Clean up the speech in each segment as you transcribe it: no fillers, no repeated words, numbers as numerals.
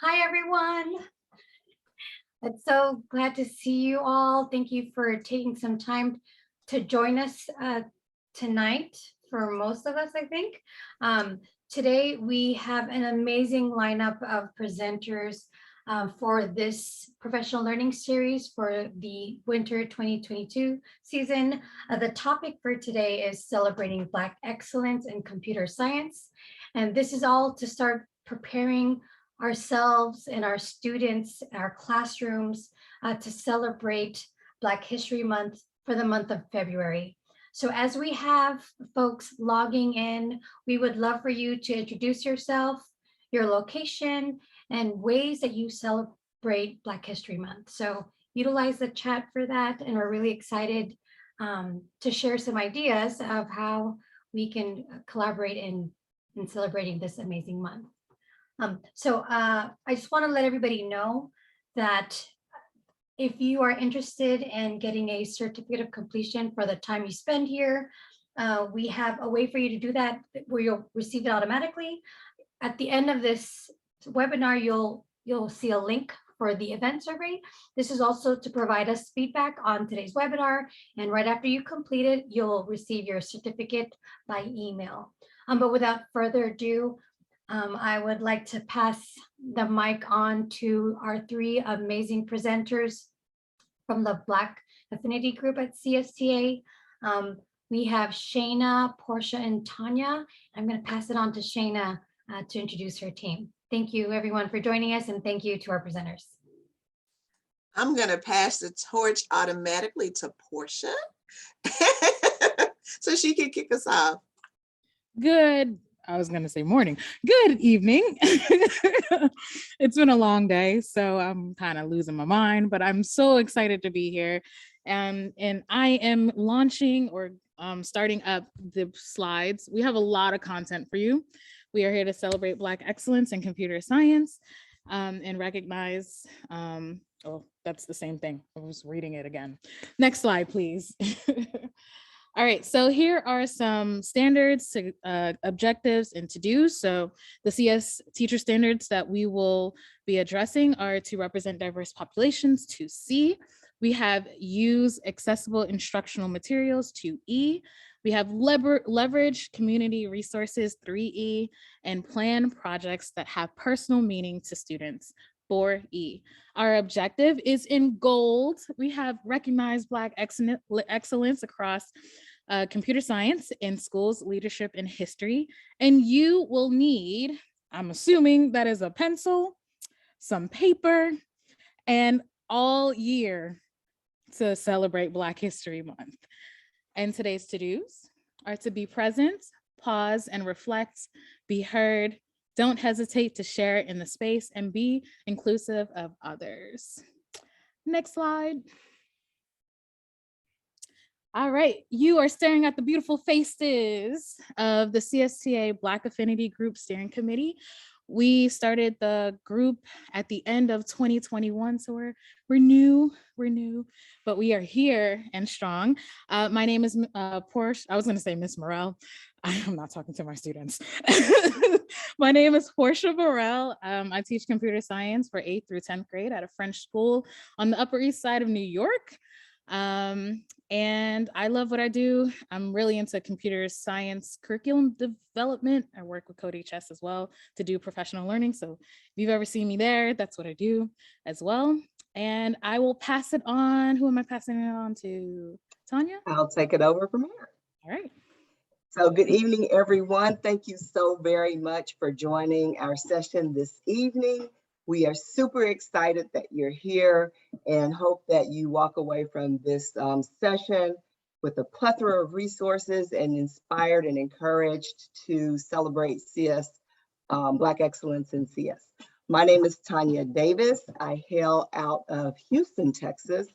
Hi, everyone. I'm so glad to see you all. Thank you for taking some time to join us tonight. For most of us, I think. Today, we have an amazing lineup of presenters for this professional learning series for the winter 2022 season. The topic for today is celebrating Black excellence in computer science. And this is all to start preparing ourselves and our students, our classrooms to celebrate Black History Month for the month of February. So as we have folks logging in, we would love for you to introduce yourself, your location, and ways that you celebrate Black History Month. So utilize the chat for that, and we're really excited to share some ideas of how we can collaborate in celebrating this amazing month. I just want to let everybody know that if you are interested in getting a certificate of completion for the time you spend here, we have a way for you to do that where you'll receive it automatically. At the end of this webinar, you'll see a link for the event survey. This is also to provide us feedback on today's webinar. And right after you complete it, you'll receive your certificate by email. But without further ado, I would like to pass the mic on to our three amazing presenters from the Black Affinity Group at CSTA. We have Shayna, Portia, and Tanya. I'm going to pass it on to Shayna to introduce her team. Thank you, everyone, for joining us, and thank you to our presenters. I'm going to pass the torch automatically to Portia so she can kick us off. I was going to say morning. Good evening. It's been a long day, so I'm kind of losing my mind, but I'm so excited to be here. And I am launching or starting up the slides. We have a lot of content for you. We are here to celebrate Black excellence in computer science and recognize, oh, that's the same thing. I was reading it again. Next slide, please. All right, so here are some standards, objectives, and to-dos. So the CS teacher standards that we will be addressing are to represent diverse populations, 2C. We have use accessible instructional materials, 2E. We have leverage community resources, 3E, and plan projects that have personal meaning to students, 4E. Our objective is in gold. We have recognized Black excellence across computer science in schools, leadership, and history. And you will need, I'm assuming that is a pencil, some paper, and all year to celebrate Black History Month. And today's to-dos are to be present, pause and reflect, be heard, don't hesitate to share in the space, and be inclusive of others. Next slide. All right, you are staring at the beautiful faces of the CSTA Black Affinity Group Steering Committee. We started the group at the end of 2021, so we're new, but we are here and strong. My name is Portia. I was gonna say Miss Morel. I'm not talking to my students. My name is Portia Morel. I teach computer science for 8th through 10th grade at a French school on the Upper East Side of New York. And I love what I do. I'm really into computer science curriculum development. I work with Code HS as well to do professional learning. So if you've ever seen me there, that's what I do as well. And I will pass it on. Who am I passing it on to? Tanya? I'll take it over from here. All right. So good evening, everyone. Thank you so very much for joining our session this evening. We are super excited that you're here and hope that you walk away from this session with a plethora of resources and inspired and encouraged to celebrate CS, Black excellence in CS. My name is Tanya Davis. I hail out of Houston, Texas,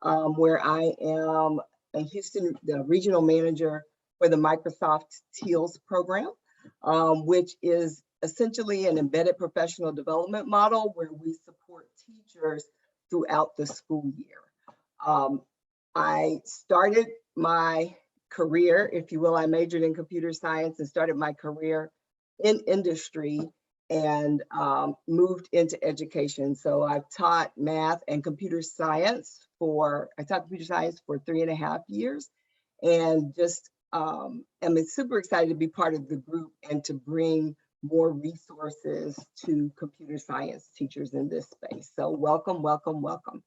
where I am the regional manager for the Microsoft TEALS program, which is essentially an embedded professional development model where we support teachers throughout the school year. I started my career, if you will, I majored in computer science and started my career in industry and moved into education. So I've taught math and computer science I taught computer science for 3.5 years, and just am super excited to be part of the group and to bring more resources to computer science teachers in this space. So welcome, welcome, welcome.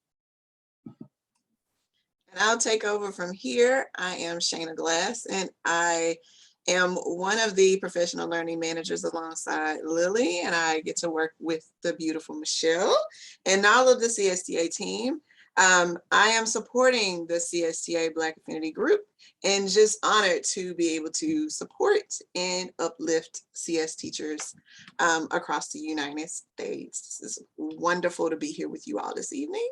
And I'll take over from here. I am Shayna Glass, and I am one of the professional learning managers alongside Lily, and I get to work with the beautiful Michelle and all of the CSTA team. I am supporting the CSTA Black Affinity Group and just honored to be able to support and uplift CS teachers across the United States. This is wonderful to be here with you all this evening.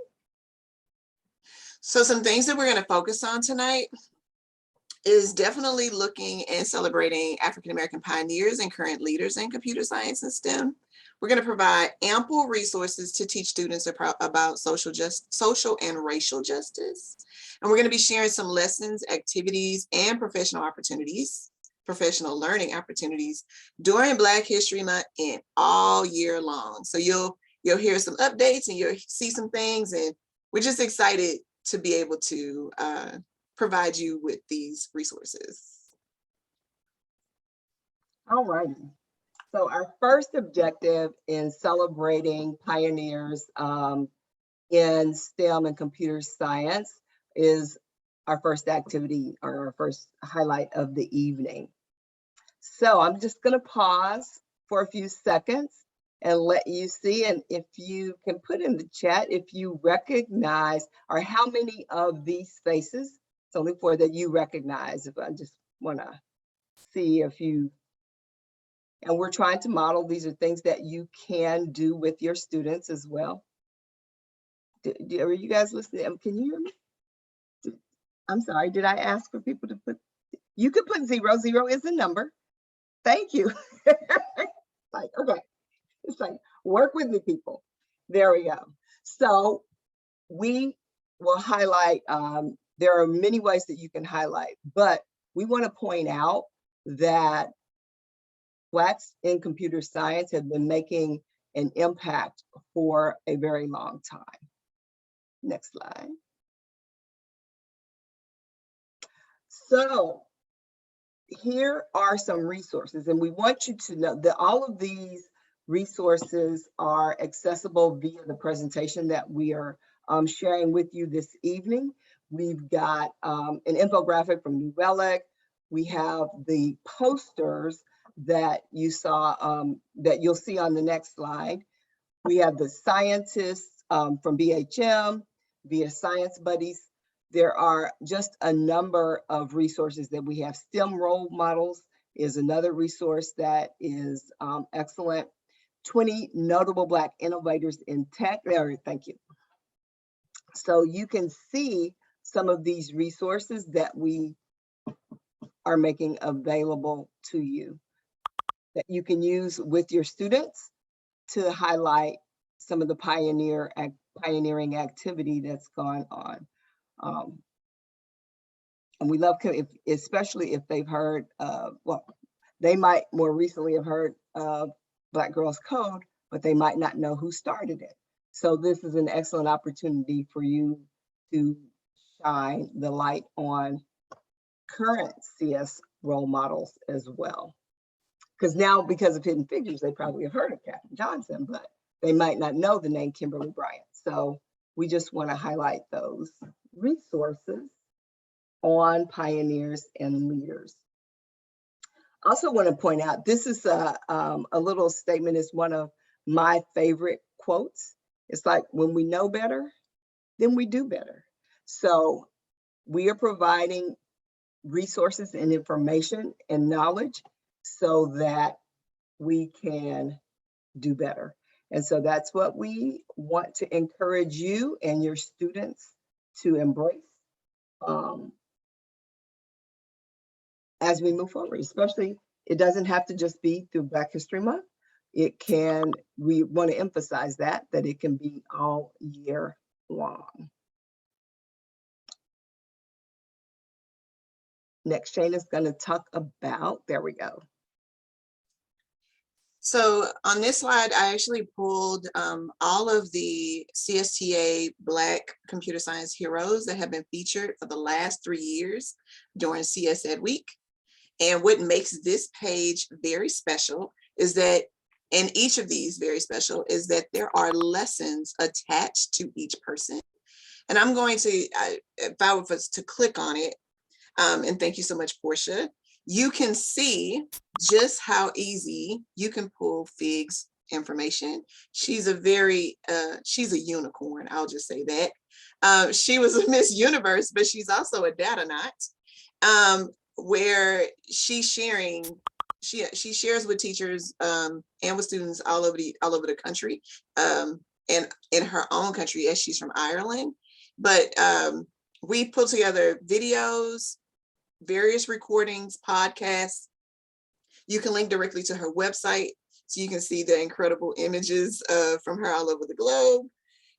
So some things that we're going to focus on tonight is definitely looking and celebrating African-American pioneers and current leaders in computer science and STEM. We're going to provide ample resources to teach students about social and racial justice. And we're going to be sharing some lessons, activities, and professional learning opportunities during Black History Month and all year long. So you'll hear some updates and you'll see some things, and we're just excited to be able to provide you with these resources. All righty. So our first objective in celebrating pioneers in STEM and computer science is our first activity, or our first highlight of the evening. So I'm just going to pause for a few seconds and let you see, and if you can put in the chat if you recognize, or how many of these faces, it's only 4 that you recognize. If I just want to see if you, and we're trying to model, these are things that you can do with your students as well. Are you guys listening? Can you hear me? I'm sorry, did I ask for people to put, you could put 0. 0 is a number. Thank you. Like, okay. It's like, work with me, people. There we go. So we will highlight, there are many ways that you can highlight, but we want to point out that Blacks in computer science have been making an impact for a very long time. Next slide. So here are some resources, and we want you to know that all of these resources are accessible via the presentation that we are sharing with you this evening. We've got an infographic from New Relic. We have the posters that you saw, that you'll see on the next slide. We have the scientists from BHM, via Science Buddies. There are just a number of resources that we have. STEM role models is another resource that is excellent. 20 notable Black innovators in tech. Thank you. So you can see some of these resources that we are making available to you that you can use with your students to highlight some of the pioneering activity that's gone on. And we love, especially if they've heard, well, they might more recently have heard of Black Girls Code, but they might not know who started it. So this is an excellent opportunity for you to shine the light on current CS role models as well. Because now, because of Hidden Figures, they probably have heard of Katherine Johnson, but they might not know the name Kimberly Bryant. So we just want to highlight those resources on pioneers and leaders. I also want to point out, this is a little statement. It's one of my favorite quotes. It's like, when we know better, then we do better. So we are providing resources and information and knowledge so that we can do better. And so that's what we want to encourage you and your students to embrace as we move forward. Especially, it doesn't have to just be through Black History Month. It can, we want to emphasize that it can be all year long. Next, Shane is going to talk about, there we go. So on this slide, I actually pulled all of the CSTA Black computer science heroes that have been featured for the last 3 years during CS Ed Week. And what makes this page very special is that, and each of these very special, is that there are lessons attached to each person. And I'm going to, if I were to click on it, and thank you so much, Portia, you can see just how easy you can pull Fig's information. She's a unicorn, I'll just say that. She was a Miss Universe, but she's also a data nut, where she's sharing, she shares with teachers and with students all over the country, and in her own country, as she's from Ireland. But we put together videos, various recordings, podcasts. You can link directly to her website so you can see the incredible images from her all over the globe.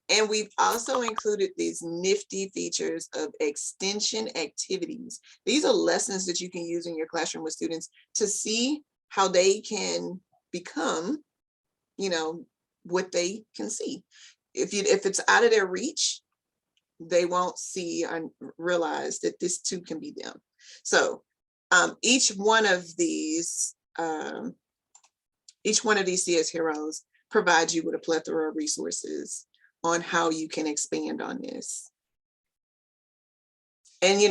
And we've also included these nifty features of extension activities. These are lessons that you can use in your classroom with students to see how they can become, what they can see. If it's out of their reach, they won't see and realize that this too can be them. So each one of these CS heroes provides you with a plethora of resources on how you can expand on this. And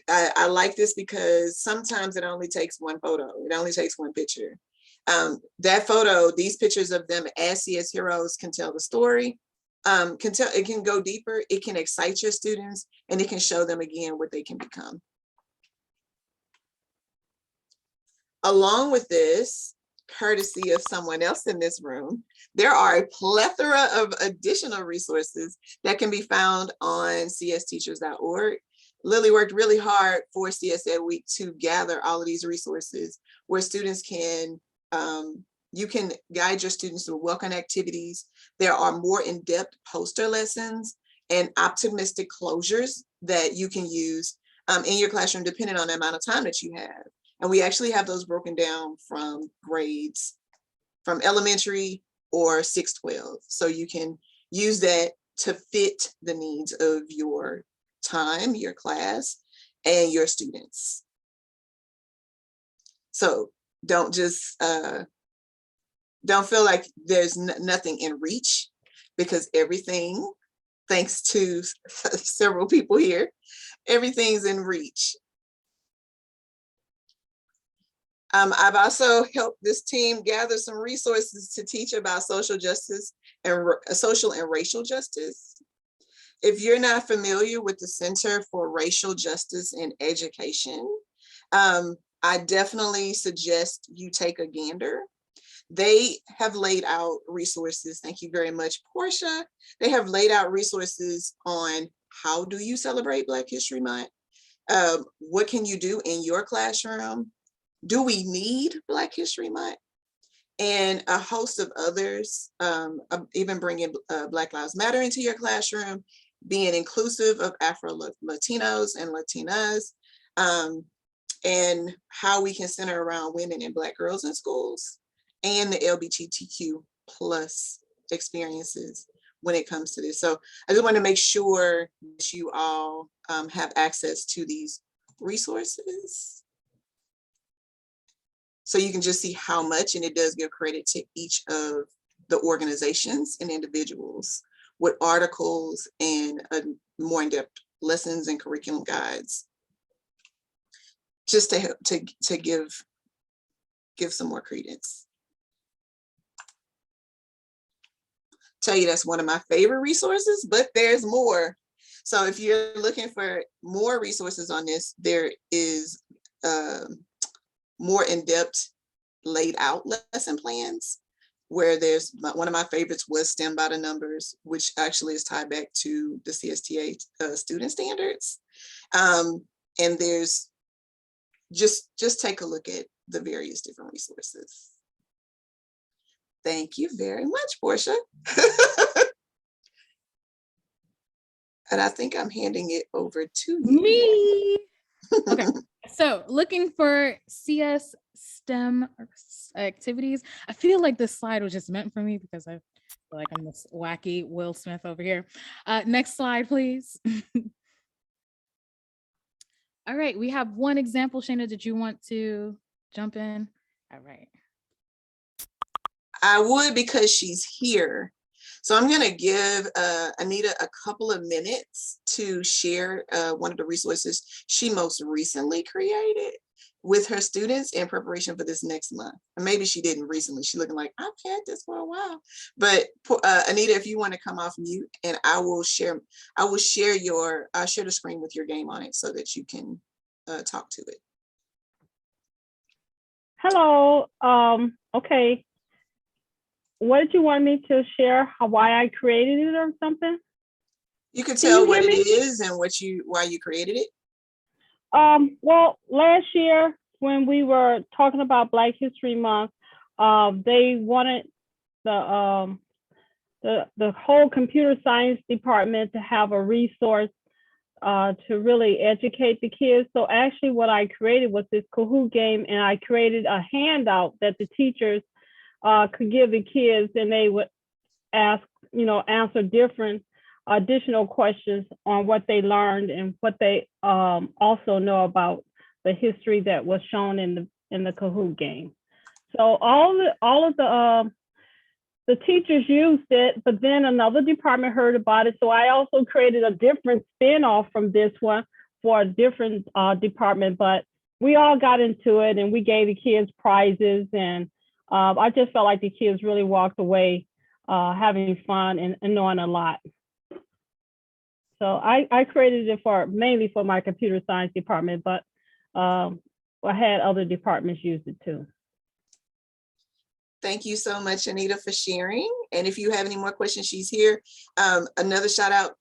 I like this because sometimes it only takes one photo. It only takes one picture. That photo, these pictures of them as CS heroes can tell the story. It can go deeper, it can excite your students, and it can show them again what they can become. Along with this, courtesy of someone else in this room, there are a plethora of additional resources that can be found on csteachers.org. Lily worked really hard for CS Ed Week to gather all of these resources where students can, you can guide your students through welcome activities. There are more in-depth poster lessons and optimistic closures that you can use in your classroom, depending on the amount of time that you have. And we actually have those broken down from grades, from elementary or 6-12. So you can use that to fit the needs of your time, your class, and your students. So don't just, don't feel like there's nothing in reach, because everything, thanks to several people here, everything's in reach. I've also helped this team gather some resources to teach about social justice and social and racial justice. If you're not familiar with the Center for Racial Justice in Education, I definitely suggest you take a gander. They have laid out resources. Thank you very much, Portia. They have laid out resources on how do you celebrate Black History Month? What can you do in your classroom? Do we need Black History Month? And a host of others, even bringing Black Lives Matter into your classroom, being inclusive of Afro-Latinos and Latinas, and how we can center around women and Black girls in schools, and the LGBTQ plus experiences when it comes to this. So I just want to make sure that you all have access to these resources, so you can just see how much, and it does give credit to each of the organizations and individuals with articles and more in-depth lessons and curriculum guides, just to help to give some more credence. Tell you that's one of my favorite resources, but there's more. So if you're looking for more resources on this, there is more in-depth laid out lesson plans, where there's one of my favorites was STEM by the Numbers, which actually is tied back to the CSTA student standards. And there's just take a look at the various different resources. Thank you very much, Portia. And I think I'm handing it over to you. Me. Okay. So looking for CS STEM activities. I feel like this slide was just meant for me because I feel like I'm this wacky Will Smith over here. Next slide, please. All right, we have one example. Shayna, did you want to jump in? All right. I would, because she's here. So I'm going to give Anita a couple of minutes to share one of the resources she most recently created with her students in preparation for this next month. And maybe she didn't recently. She's looking like, I've had this for a while. But Anita, if you want to come off mute, and I'll share the screen with your game on it so that you can talk to it. Hello. Okay. What did you want me to share? Why I created it or something? You can Can tell you what hear it me? is and why you created it. Well, last year when we were talking about Black History Month, they wanted the whole computer science department to have a resource to really educate the kids. So actually what I created was this Kahoot game, and I created a handout that the teachers could give the kids, and they would ask, answer different additional questions on what they learned and what they also know about the history that was shown in the Kahoot game. So all of the teachers used it, but then another department heard about it. So I also created a different spin-off from this one for a different department, but we all got into it and we gave the kids prizes, and I just felt like the kids really walked away having fun and knowing a lot. So I created it mainly for my computer science department, but I had other departments use it too. Thank you so much, Anita, for sharing. And if you have any more questions, she's here. Another shout out,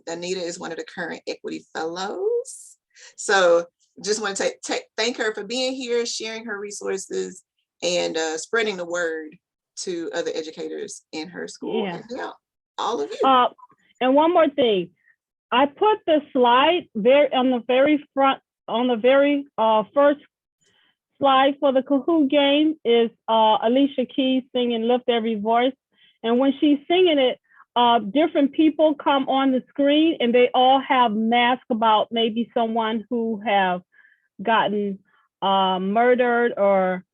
Anita is one of the current Equity Fellows. So just want to thank her for being here, sharing her resources, and spreading the word to other educators in her school. Yeah. And all of you. And one more thing, I put the slide on the very front, on the very first slide for the Kahoot game is Alicia Keys singing Lift Every Voice. And when she's singing it, different people come on the screen and they all have masks about maybe someone who have gotten murdered or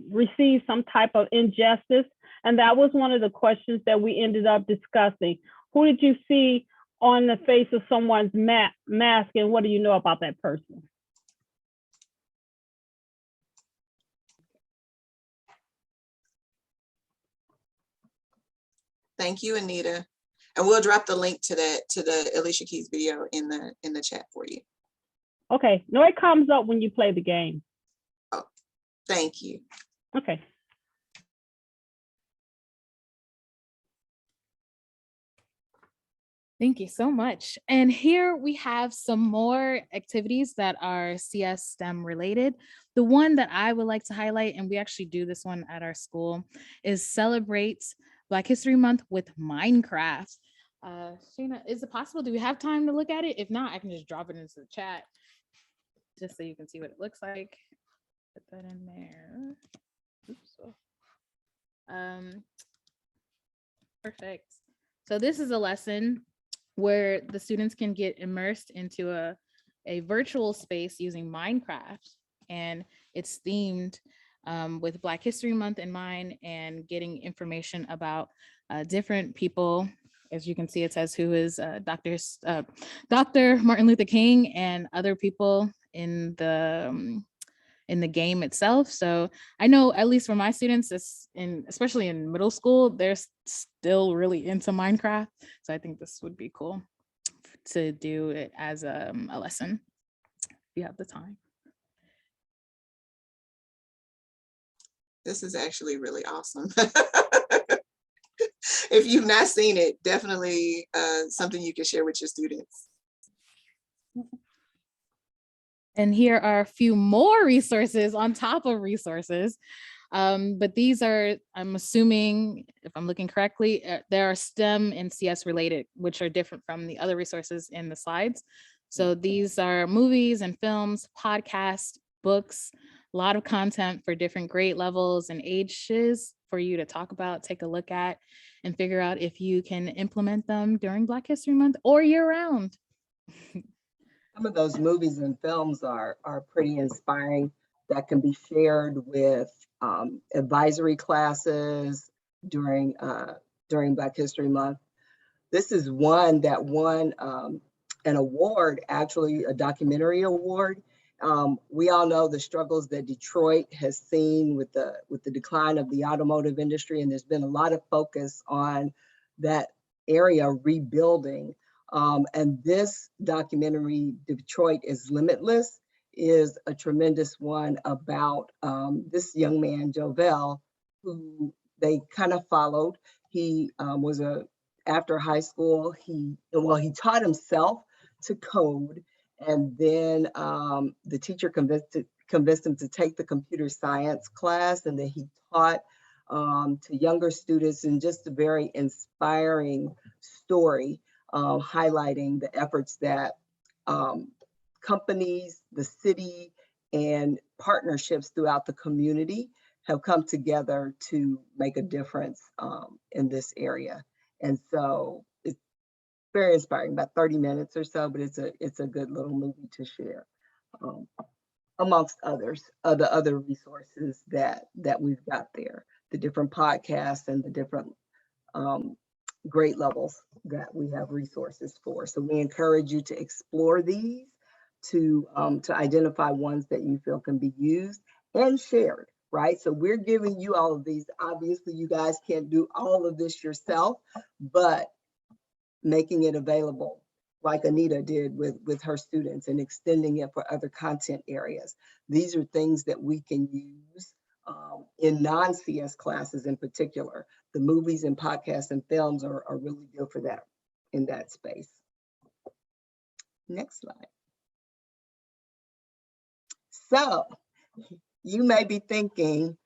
received some type of injustice. And that was one of the questions that we ended up discussing. Who did you see on the face of someone's mask, and what do you know about that person? Thank you, Anita. And we'll drop the link to the Alicia Keys video in the chat for you. Okay, no, it comes up when you play the game. Oh, thank you. Okay. Thank you so much. And here we have some more activities that are CS STEM related. The one that I would like to highlight, and we actually do this one at our school, is Celebrate Black History Month with Minecraft. Shayna, is it possible? Do we have time to look at it? If not, I can just drop it into the chat just so you can see what it looks like. Put that in there. Oops. Perfect. So this is a lesson where the students can get immersed into a virtual space using Minecraft, and it's themed with Black History Month in mind, and getting information about different people. As you can see, it says who is Dr. Martin Luther King and other people in the game itself. So I know, at least for my students, especially in middle school, they're still really into Minecraft. So I think this would be cool to do it as a lesson if you have the time. This is actually really awesome. If you've not seen it, definitely something you can share with your students. And here are a few more resources on top of resources. But these are, I'm assuming, if I'm looking correctly, there are STEM and CS related, which are different from the other resources in the slides. So these are movies and films, podcasts, books, a lot of content for different grade levels and ages for you to talk about, take a look at, and figure out if you can implement them during Black History Month or year round. Some of those movies and films are pretty inspiring that can be shared with advisory classes during Black History Month. This is one that won an award, actually a documentary award. We all know the struggles that Detroit has seen with the decline of the automotive industry, and there's been a lot of focus on that area rebuilding. And this documentary, Detroit is Limitless, is a tremendous one about this young man, Jovel, who they kind of followed. He was after high school, he taught himself to code, and then the teacher convinced him to take the computer science class, and then he taught to younger students, in just a very inspiring story, highlighting the efforts that companies, the city, and partnerships throughout the community have come together to make a difference in this area. And so it's very inspiring, about 30 minutes or so, but it's a good little movie to share, amongst others, the other resources that we've got there, the different podcasts and the different grade levels that we have resources for. So we encourage you to explore these, to identify ones that you feel can be used and shared, right? So we're giving you all of these. Obviously, you guys can't do all of this yourself, but making it available like Anita did with her students and extending it for other content areas. These are things that we can use in non-CS classes in particular. The movies and podcasts and films are really good for that in that space. Next slide. So you may be thinking,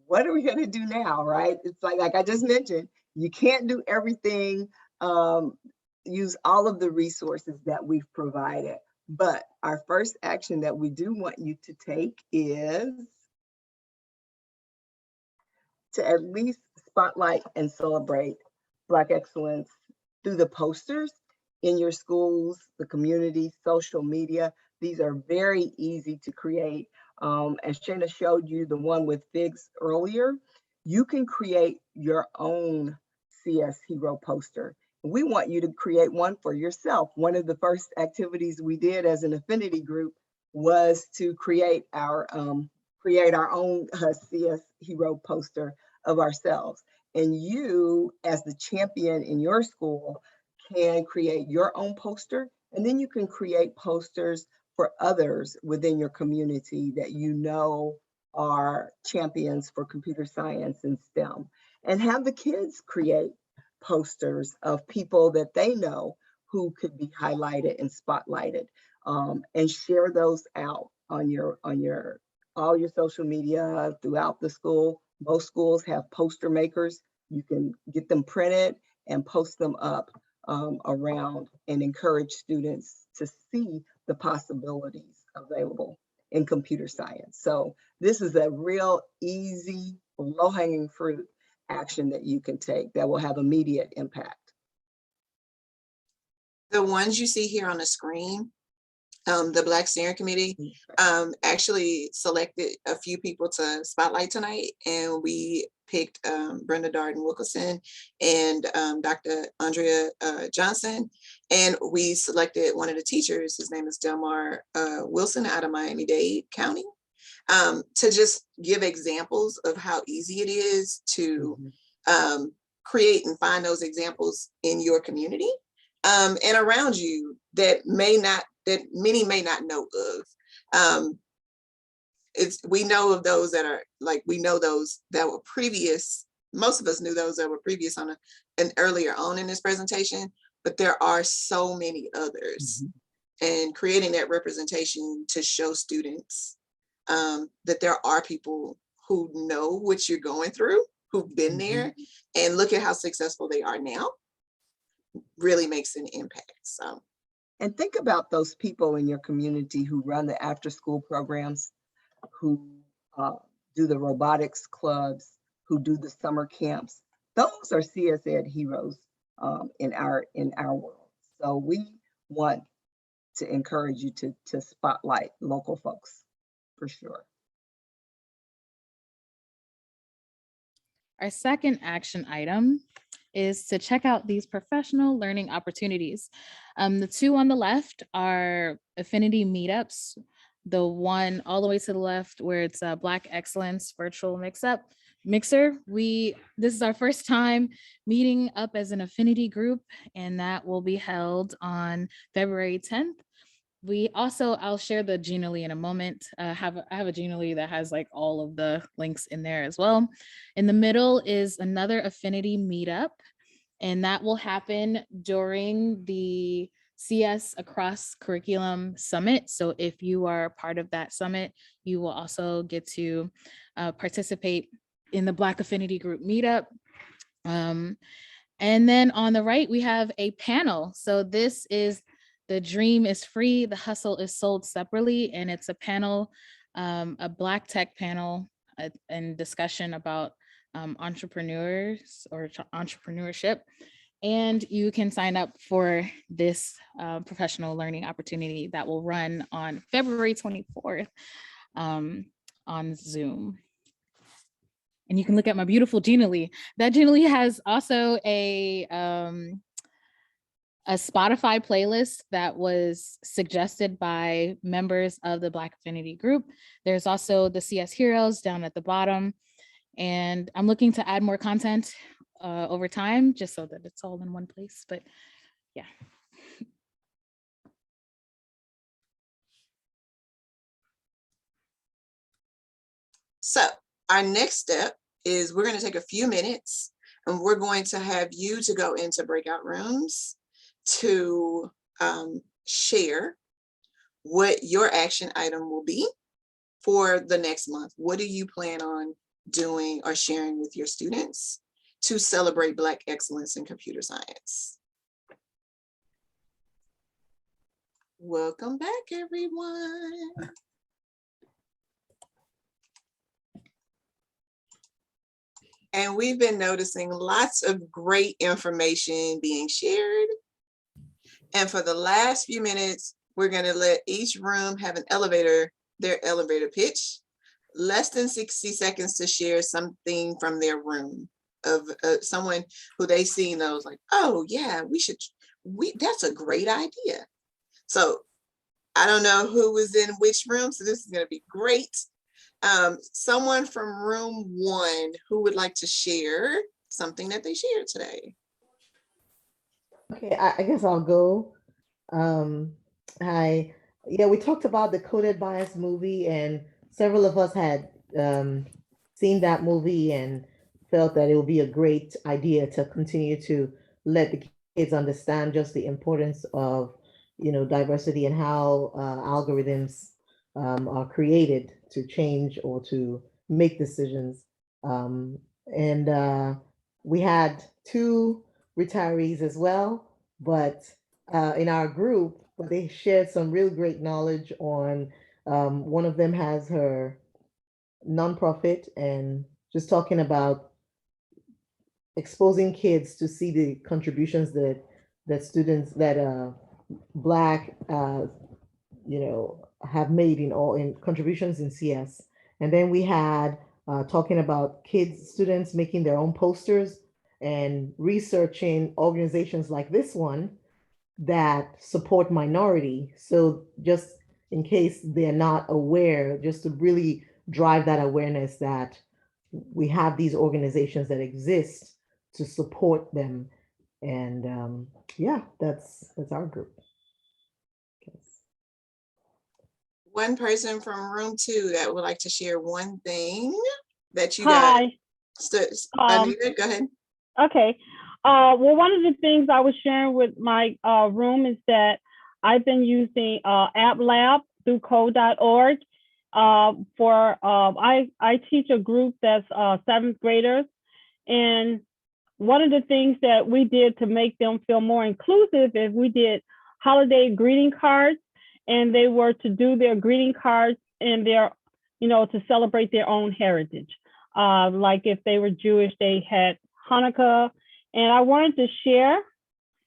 what are we going to do now, right? It's like I just mentioned, you can't do everything, use all of the resources that we've provided. But our first action that we do want you to take is to at least spotlight and celebrate Black excellence through the posters in your schools, the community, social media. These are very easy to create. As Shana showed you the one with figs earlier, you can create your own CS Hero poster. We want you to create one for yourself. One of the first activities we did as an affinity group was to create our own CS Hero poster of ourselves. And you, as the champion in your school, can create your own poster, and then you can create posters for others within your community that you know are champions for computer science and STEM. And have the kids create posters of people that they know who could be highlighted and spotlighted, and share those out on all your social media throughout the school. Most schools have poster makers. You can get them printed and post them up around, and encourage students to see the possibilities available in computer science. So this is a real easy, low-hanging fruit action that you can take that will have immediate impact. The ones you see here on the screen, the Black Steering Committee actually selected a few people to spotlight tonight, and we picked Brenda Darden Wilkerson and Dr. Andrea Johnson, and we selected one of the teachers. His name is Delmar Wilson out of Miami-Dade County, to just give examples of how easy it is to create and find those examples in your community and around you that many may not know of. We know of those that are we know those that were previous. Most of us knew those that were previous on an earlier on in this presentation, but there are so many others. And creating that representation to show students that there are people who know what you're going through, who've been there, and look at how successful they are now, really makes an impact. So And think about those people in your community who run the after-school programs, who do the robotics clubs, who do the summer camps. Those are CS Ed heroes in our world. So we want to encourage you to spotlight local folks, for sure. Our second action item is to check out these professional learning opportunities. The two on the left are affinity meetups. The one all the way to the left where it's a Black Excellence virtual mixer. This is our first time meeting up as an affinity group, and that will be held on February 10th. We also, I'll share the Genially in a moment. I have a Genially that has like all of the links in there as well. In the middle is another affinity meetup, and that will happen during the CS Across Curriculum Summit. So if you are part of that summit, you will also get to participate in the Black Affinity Group meetup. And then on the right, we have a panel. So this is The Dream is Free, the Hustle is Sold Separately, and it's a panel, a Black tech panel and discussion about entrepreneurs or entrepreneurship. And you can sign up for this professional learning opportunity that will run on February 24th on Zoom. And you can look at my beautiful Genially. That Genially has also a Spotify playlist that was suggested by members of the Black Affinity Group. There's also the CS Heroes down at the bottom. And I'm looking to add more content over time, just so that it's all in one place, but yeah. So our next step is we're going to take a few minutes and we're going to have you to go into breakout rooms to share what your action item will be for the next month. What do you plan on doing or sharing with your students to celebrate Black excellence in computer science? Welcome back, everyone. And we've been noticing lots of great information being shared. And for the last few minutes, we're going to let each room have their elevator pitch, less than 60 seconds to share something from their room of someone who they see and those like, oh yeah, that's a great idea. So I don't know who was in which room, so this is going to be great. Someone from room 1 who would like to share something that they shared today. Okay, I guess I'll go. Yeah, we talked about the Coded Bias movie, and several of us had seen that movie and felt that it would be a great idea to continue to let the kids understand just the importance of, diversity and how algorithms are created to change or to make decisions. And we had 2 retirees as well, but in our group, but they shared some real great knowledge on, one of them has her nonprofit and just talking about exposing kids to see the contributions that students that Black have made in contributions in CS. And then we had talking about students making their own posters and researching organizations like this one that support minority. So just in case they're not aware, just to really drive that awareness that we have these organizations that exist to support them. And yeah, that's our group. One person from room 2 that would like to share one thing that you Hi. got. Anita, go ahead. Okay. Well, one of the things I was sharing with my room is that I've been using App Lab through code.org I teach a group that's 7th graders. And one of the things that we did to make them feel more inclusive is we did holiday greeting cards, and they were to do their greeting cards in their, to celebrate their own heritage. Like if they were Jewish, they had Hanukkah. And I wanted to share,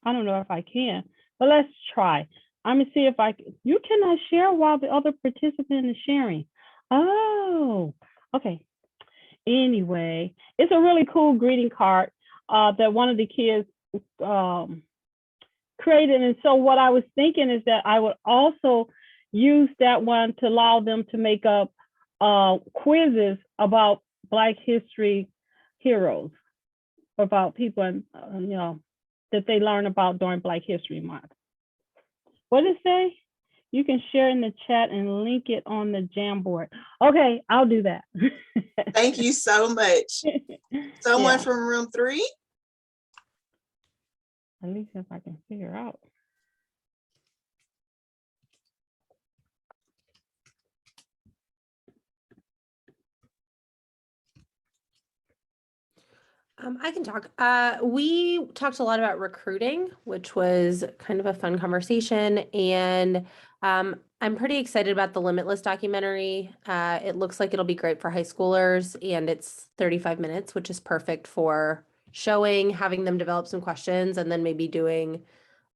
I don't know if I can, but let's try. I'm gonna see if you cannot share while the other participant is sharing. Oh, okay. Anyway, it's a really cool greeting card that one of the kids created. And so what I was thinking is that I would also use that one to allow them to make up quizzes about Black history heroes, about people, that they learn about during Black History Month. What did it say? You can share in the chat and link it on the Jamboard. Okay, I'll do that. Thank you so much. Someone Yeah. from room 3? At least if I can figure out. I can talk. We talked a lot about recruiting, which was kind of a fun conversation. And I'm pretty excited about the Limitless documentary. It looks like it'll be great for high schoolers, and it's 35 minutes, which is perfect for showing, having them develop some questions, and then maybe doing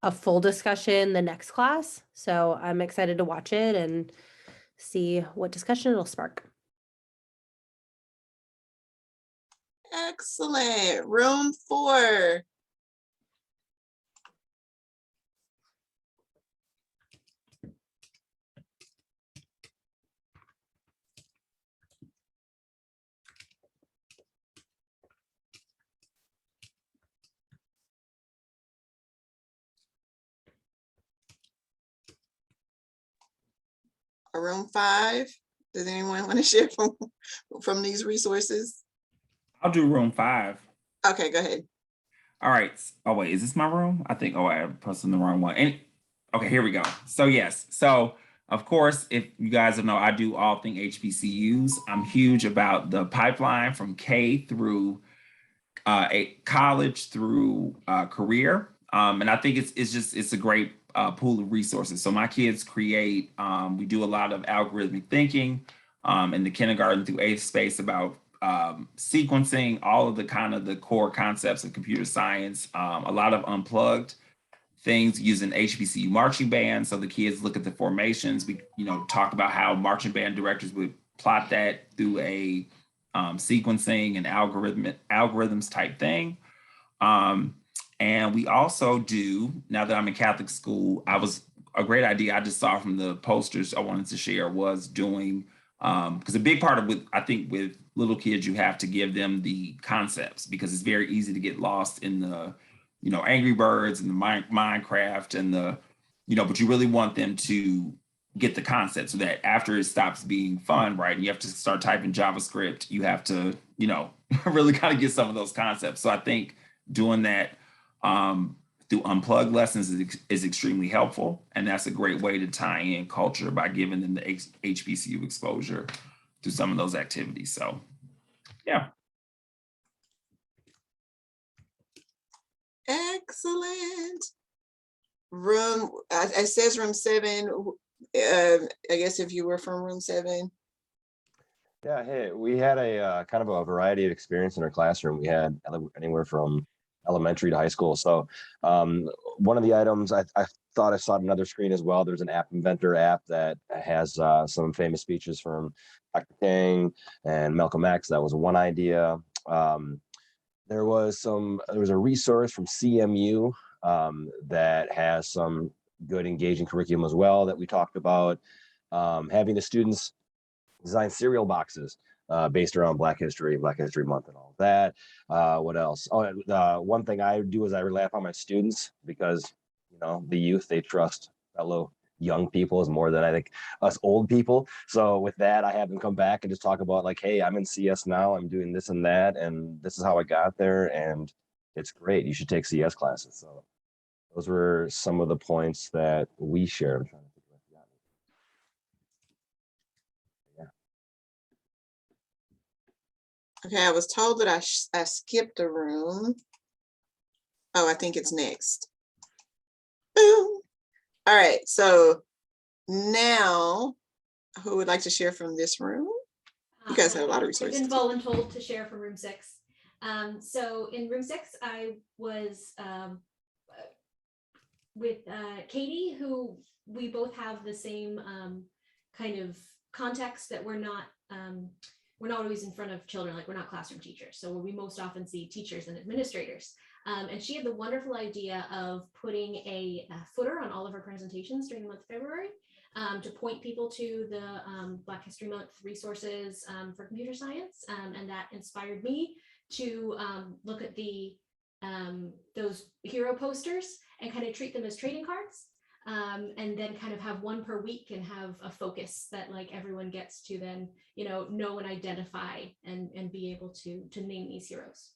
a full discussion the next class. So I'm excited to watch it and see what discussion it'll spark. Excellent. Room 4. Or room 5. Does anyone want to share from these resources? I'll do room 5. Okay, go ahead. All right. Oh, wait, is this my room? I think, I pressed on the wrong one. And okay, here we go. So yes. So of course, if you guys don't know, I do all things HBCUs. I'm huge about the pipeline from K through a college through career. And I think it's a great pool of resources. So my kids create, we do a lot of algorithmic thinking in the kindergarten through 8th space about sequencing, all of the core concepts of computer science, a lot of unplugged things using HBCU marching band. So the kids look at the formations. We, talk about how marching band directors would plot that through a sequencing and algorithms type thing. And we also do, now that I'm in Catholic school, a great idea I just saw from the posters I wanted to share was doing, because a big part of with little kids, you have to give them the concepts, because it's very easy to get lost in the, Angry Birds and the Minecraft and but you really want them to get the concept so that after it stops being fun, right? And you have to start typing JavaScript, you have to, really kind of get some of those concepts. So I think doing that through unplugged lessons is extremely helpful. And that's a great way to tie in culture by giving them the HBCU exposure through some of those activities. So, yeah. Excellent. It says room 7. I guess if you were from room 7. Yeah, hey, we had a kind of a variety of experience in our classroom. We had anywhere from elementary to high school. So one of the items I thought I saw on another screen as well. There's an app inventor app that has some famous speeches from Dr. King and Malcolm X. That was one idea. There was a resource from CMU that has some good engaging curriculum as well that we talked about. Having the students design cereal boxes based around Black History Month and all of that. What else? One thing I do is I rely upon my students because, the youth, they trust fellow young people is more than I think us old people. So with that, I have them come back and just talk about like, hey, I'm in CS now, I'm doing this and that, and this is how I got there, and it's great. You should take CS classes. So those were some of the points that we shared. I'm trying to think of what I forgot. Okay, I was told that I skipped a room. Oh, I think it's next. Boom. All right, so now who would like to share from this room? You guys have a lot of resources. I've been voluntold to share from room 6. So in room 6, I was with Katie, who we both have the same kind of context that we're not always in front of children, like we're not classroom teachers. So where we most often see teachers and administrators. And she had the wonderful idea of putting a footer on all of her presentations during the month of February to point people to the Black History Month resources for computer science. And that inspired me to look at those hero posters and kind of treat them as trading cards. And then kind of have one per week and have a focus that like everyone gets to then, know and identify and be able to name these heroes.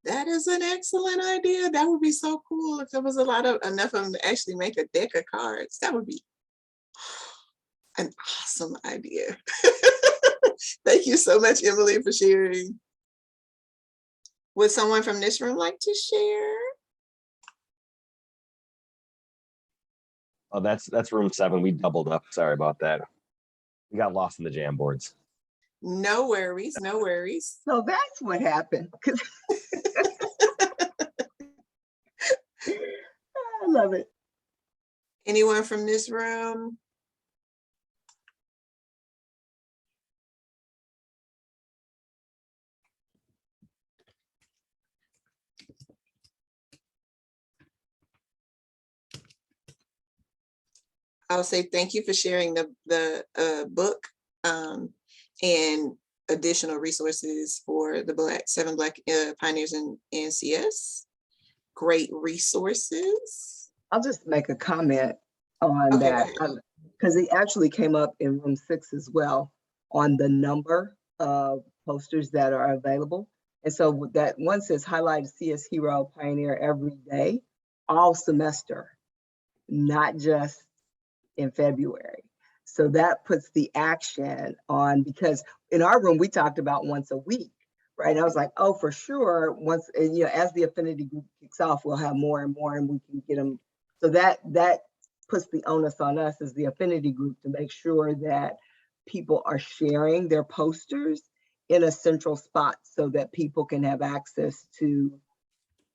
That is an excellent idea. That would be so cool if there was enough of them to actually make a deck of cards. That would be an awesome idea. Thank you so much, Emily, for sharing. Would someone from this room like to share? Oh, that's room 7. We doubled up. Sorry about that. We got lost in the jam boards. No worries, no worries. So that's what happened. I love it. Anyone from this room? I'll say thank you for sharing the book and additional resources for the 7 Black pioneers in CS. Great resources. I'll just make a comment on that because it actually came up in room 6 as well on the number of posters that are available. And so that one says highlight CS hero pioneer every day, all semester, not just in February. So that puts the action on, because in our room, we talked about once a week, right? And I was like, oh, for sure. Once, as the affinity group kicks off, we'll have more and more and we can get them. So that puts the onus on us as the affinity group to make sure that people are sharing their posters in a central spot so that people can have access to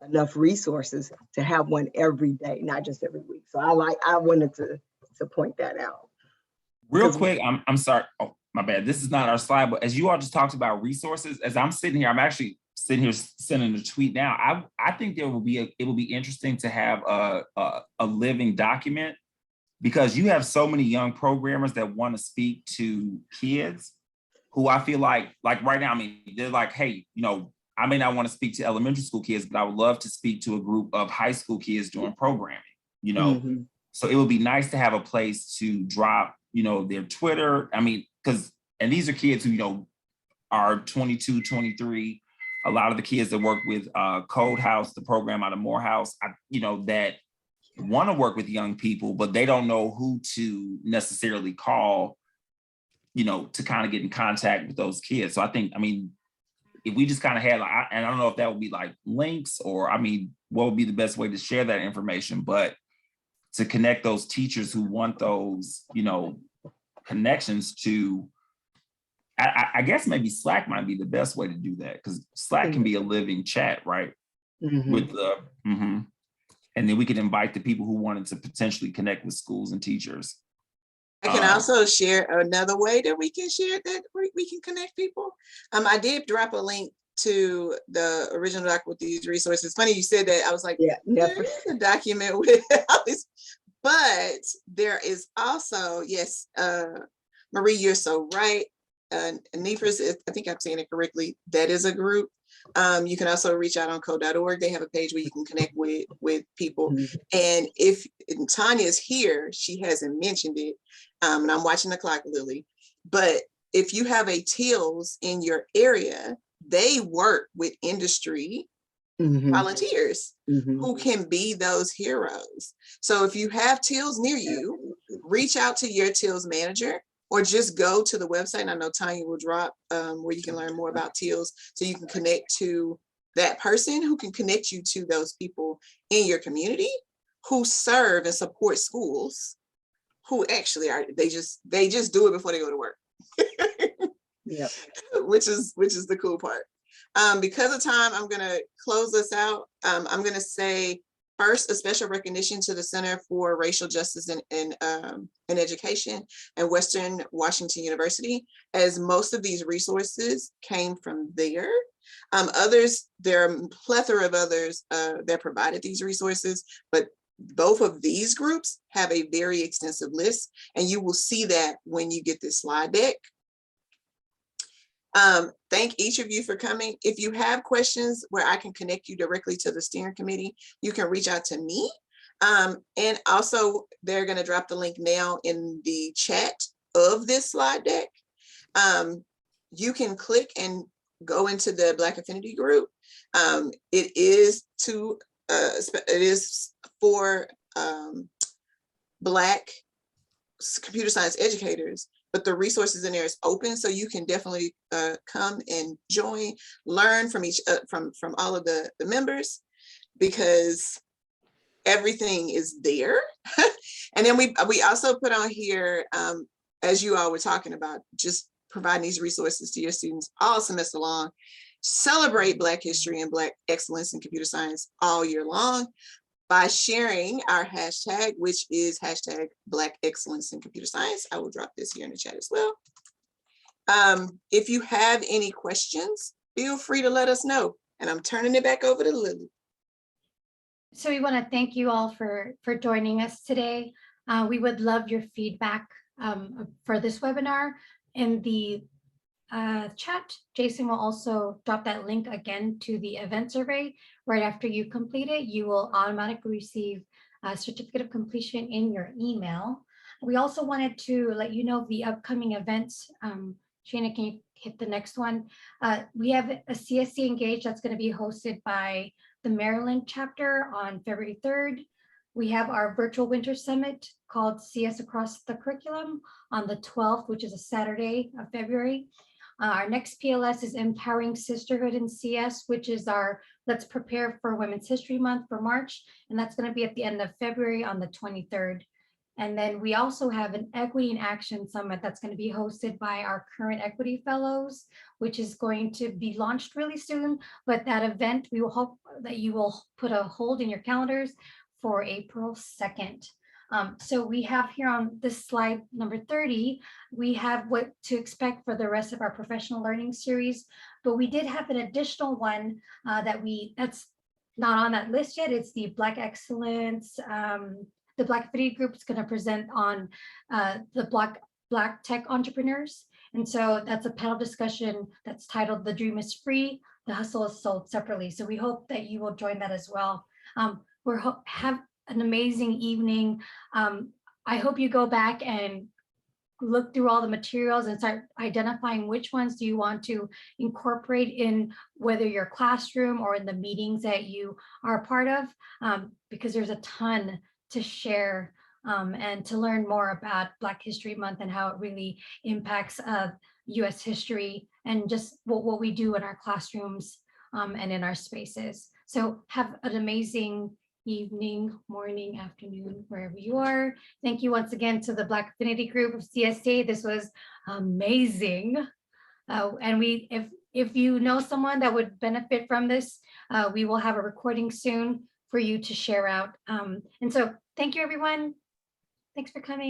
enough resources to have one every day, not just every week. So I wanted to point that out. Real quick, I'm sorry. Oh, my bad. This is not our slide, but as you all just talked about resources, as I'm sitting here, I'm actually sitting here sending a tweet now. I think it will be interesting to have a living document, because you have so many young programmers that want to speak to kids who I feel like right now, I mean, they're like, hey, I may not want to speak to elementary school kids, but I would love to speak to a group of high school kids doing programming, Mm-hmm. So it would be nice to have a place to drop, their Twitter. I mean, and these are kids who, are 22, 23. A lot of the kids that work with Code House, the program out of Morehouse, that want to work with young people, but they don't know who to necessarily call, to kind of get in contact with those kids. So I think, if we just kind of had, and I don't know if that would be like links or, what would be the best way to share that information, but to connect those teachers who want those, connections to, I guess maybe Slack might be the best way to do that, because Slack can be a living chat, right? Mm-hmm. With the, and then we could invite the people who wanted to potentially connect with schools and teachers. I can also share another way that we can share that we can connect people. I did drop a link to the original doc with these resources. Funny you said that. I was like, yeah, there is a document with all this, but there is also, yes, Marie, you're so right. NEFRS, I think I'm saying it correctly, that is a group. You can also reach out on code.org. They have a page where you can connect with people. Mm-hmm. And if Tanya's here, she hasn't mentioned it, and I'm watching the clock, Lily, but if you have a TILS in your area, they work with industry volunteers who can be those heroes. So if you have TILS near you, reach out to your TILS manager, or just go to the website. And I know Tanya will drop where you can learn more about TILS, so you can connect to that person who can connect you to those people in your community who serve and support schools, who actually are, they just do it before they go to work. Yep. which is the cool part. Because of time, I'm gonna close this out. I'm gonna say first, a special recognition to the Center for Racial Justice in Education and Western Washington University, as most of these resources came from there. Others, there are a plethora of others that provided these resources, but both of these groups have a very extensive list, and you will see that when you get this slide deck. Thank each of you for coming. If you have questions where I can connect you directly to the steering committee, you can reach out to me. And also, they're going to drop the link now in the chat of this slide deck. You can click and go into the Black Affinity Group. It is for Black computer science educators, but the resources in there is open, so you can definitely come and join, learn from from all of the members, because everything is there. And then we also put on here, as you all were talking about, just providing these resources to your students all semester long. Celebrate Black history and Black excellence in computer science all year long by sharing our hashtag, which is hashtag Black excellence in computer science. I will drop this here in the chat as well. If you have any questions, feel free to let us know. And I'm turning it back over to Lily. So we want to thank you all for joining us today. We would love your feedback for this webinar. In the chat, Jason will also drop that link again to the event survey. Right after you complete it, you will automatically receive a certificate of completion in your email. We also wanted to let you know the upcoming events. Shana, can you hit the next one? We have a CST Engage that's going to be hosted by the Maryland chapter on February 3rd. We have our virtual winter summit called CS Across the Curriculum on the 12th, which is a Saturday of February. Our next PLS is Empowering Sisterhood in CS, which is our Let's Prepare for Women's History Month for March. And that's going to be at the end of February on the 23rd. And then we also have an Equity in Action Summit that's going to be hosted by our current Equity Fellows, which is going to be launched really soon. But that event, we will hope that you will put a hold in your calendars for April 2nd. So we have here on this slide number 30, we have what to expect for the rest of our professional learning series, but we did have an additional one that's not on that list yet. It's the Black Excellence. The Black Affinity Group is going to present on the Black tech entrepreneurs. And so that's a panel discussion that's titled The Dream is Free, the Hustle is Sold Separately. So we hope that you will join that as well. Have an amazing evening. I hope you go back and look through all the materials and start identifying which ones do you want to incorporate in whether your classroom or in the meetings that you are a part of, because there's a ton to share and to learn more about Black History Month and how it really impacts US history and just what we do in our classrooms and in our spaces. So have an amazing evening, morning, afternoon, wherever you are. Thank you once again to the Black Affinity Group of CSTA. This was amazing. And if you know someone that would benefit from this, we will have a recording soon for you to share out. And so thank you, everyone. Thanks for coming.